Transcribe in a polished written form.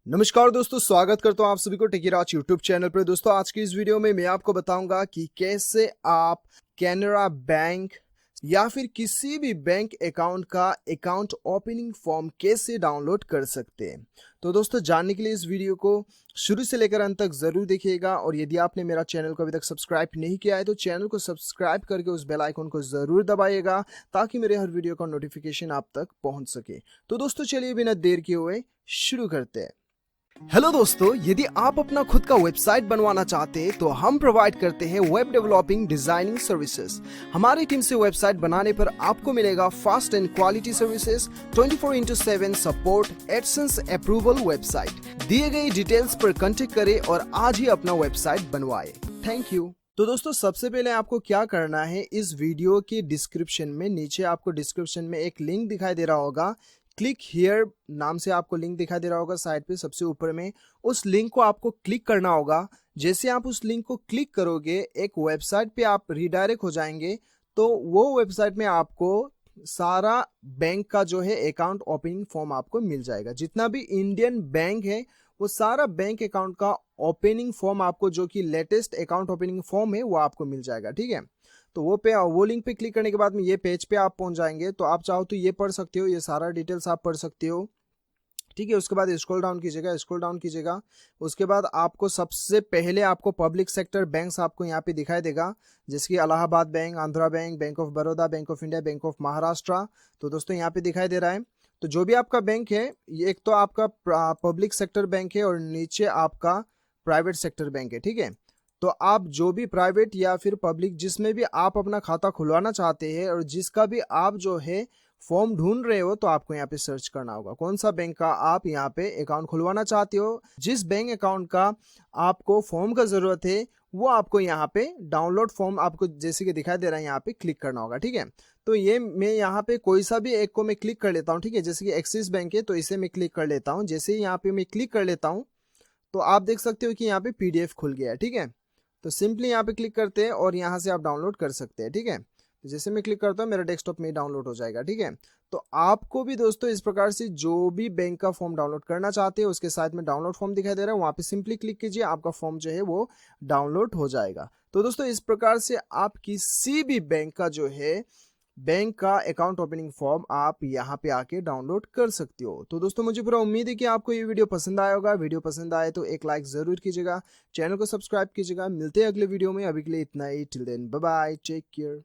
नमस्कार दोस्तों, स्वागत करता हूं आप सभी को टेकीराज यूट्यूब चैनल पर। दोस्तों आज की इस वीडियो में मैं आपको बताऊंगा कि कैसे आप कैनरा बैंक या फिर किसी भी बैंक अकाउंट का अकाउंट ओपनिंग फॉर्म कैसे डाउनलोड कर सकते हैं। तो दोस्तों जानने के लिए इस वीडियो को शुरू से लेकर अंत तक जरूर देखिएगा, और यदि आपने मेरा चैनल को अभी तक सब्सक्राइब नहीं किया है तो चैनल को सब्सक्राइब करके उस बेल आइकन को जरूर दबाइएगा ताकि मेरे हर वीडियो का नोटिफिकेशन आप तक पहुंच सके। तो दोस्तों चलिए बिना देर किए हुए शुरू करते हैं। हेलो दोस्तों, यदि आप अपना खुद का वेबसाइट बनवाना चाहते हैं तो हम प्रोवाइड करते हैं वेब डेवलपिंग डिजाइनिंग सर्विसेज। हमारी टीम से वेबसाइट बनाने पर आपको मिलेगा fast and quality services, 24/7 support, AdSense approval. Website दिए गए डिटेल्स पर कांटेक्ट करें और आज ही अपना वेबसाइट बनवाएं। Thank you. तो दोस्तों सबसे पहले आपको क्या करना है, इस वीडियो के डिस्क्रिप्शन में नीचे आपको डिस्क्रिप्शन में एक लिंक दिखाई दे रहा होगा, क्लिक हियर नाम से आपको लिंक दिखाई दे रहा होगा साइड पे सबसे ऊपर में। उस लिंक को आपको क्लिक करना होगा। जैसे आप उस लिंक को क्लिक करोगे एक वेबसाइट पे आप रिडायरेक्ट हो जाएंगे। तो वो वेबसाइट में आपको सारा बैंक का जो है अकाउंट ओपनिंग फॉर्म आपको मिल जाएगा। जितना भी इंडियन बैंक है वो सारा बैंक अकाउंट का ओपनिंग फॉर्म आपको, जो कि लेटेस्ट अकाउंट ओपनिंग फॉर्म है, वो आपको मिल जाएगा। ठीक है, तो वो लिंक पे क्लिक करने के बाद में ये पेज पे आप पहुंच जाएंगे। तो आप चाहो तो ये पढ़ सकते हो, ये सारा डिटेल्स आप पढ़ सकते हो। ठीक है, उसके बाद स्क्रॉल डाउन कीजिएगा। उसके बाद आपको सबसे पहले आपको पब्लिक सेक्टर बैंक्स आपको यहाँ पे दिखाई देगा, जैसे कि Allahabad bank, Andhra bank, bank of Baroda, bank of India, bank of Maharashtra. तो दोस्तों यहाँ पे दिखाई दे रहा है। तो जो भी आपका बैंक है, ये एक तो आपका पब्लिक सेक्टर बैंक है और नीचे आपका प्राइवेट सेक्टर बैंक है। ठीक है, तो आप जो भी प्राइवेट या फिर पब्लिक जिसमें भी आप अपना खाता खुलवाना चाहते हैं और जिसका भी आप जो है फॉर्म ढूंढ रहे हो, तो आपको यहाँ पे सर्च करना होगा कौन सा बैंक का आप यहाँ पे अकाउंट खुलवाना चाहते हो। जिस बैंक अकाउंट का आपको फॉर्म का जरूरत है वो आपको यहाँ पे डाउनलोड फॉर्म आपको जैसे कि दिखाई दे रहा है यहाँ पे क्लिक करना होगा। ठीक है, तो ये मैं यहाँ पे कोई सा भी एक को मैं क्लिक कर लेता हूँ। ठीक है, जैसे कि एक्सिस बैंक है तो इसे मैं क्लिक कर लेता हूँ। जैसे ही यहाँ पे मैं क्लिक कर लेता हूँ तो आप देख सकते हो कि यहाँ पे PDF खुल गया है। ठीक है, तो सिंपली यहाँ पे क्लिक करते हैं और यहाँ से आप डाउनलोड कर सकते हैं। ठीक है, तो जैसे मैं क्लिक करता हूँ मेरा डेस्कटॉप में डाउनलोड हो जाएगा। ठीक है, तो आपको भी दोस्तों इस प्रकार से जो भी बैंक का फॉर्म डाउनलोड करना चाहते हैं उसके साथ में डाउनलोड फॉर्म दिखाई दे रहा है, वहाँ पे सिंपली क्लिक कीजिए, आपका फॉर्म जो है वो डाउनलोड हो जाएगा। तो दोस्तों इस प्रकार से आप किसी भी बैंक का जो है बैंक का अकाउंट ओपनिंग फॉर्म आप यहाँ पे आके डाउनलोड कर सकते हो। तो दोस्तों मुझे पूरा उम्मीद है कि आपको ये वीडियो पसंद आया होगा। वीडियो पसंद आए तो एक लाइक जरूर कीजिएगा, चैनल को सब्सक्राइब कीजिएगा। मिलते हैं अगले वीडियो में, अभी के लिए इतना ही। Till then bye bye, take care.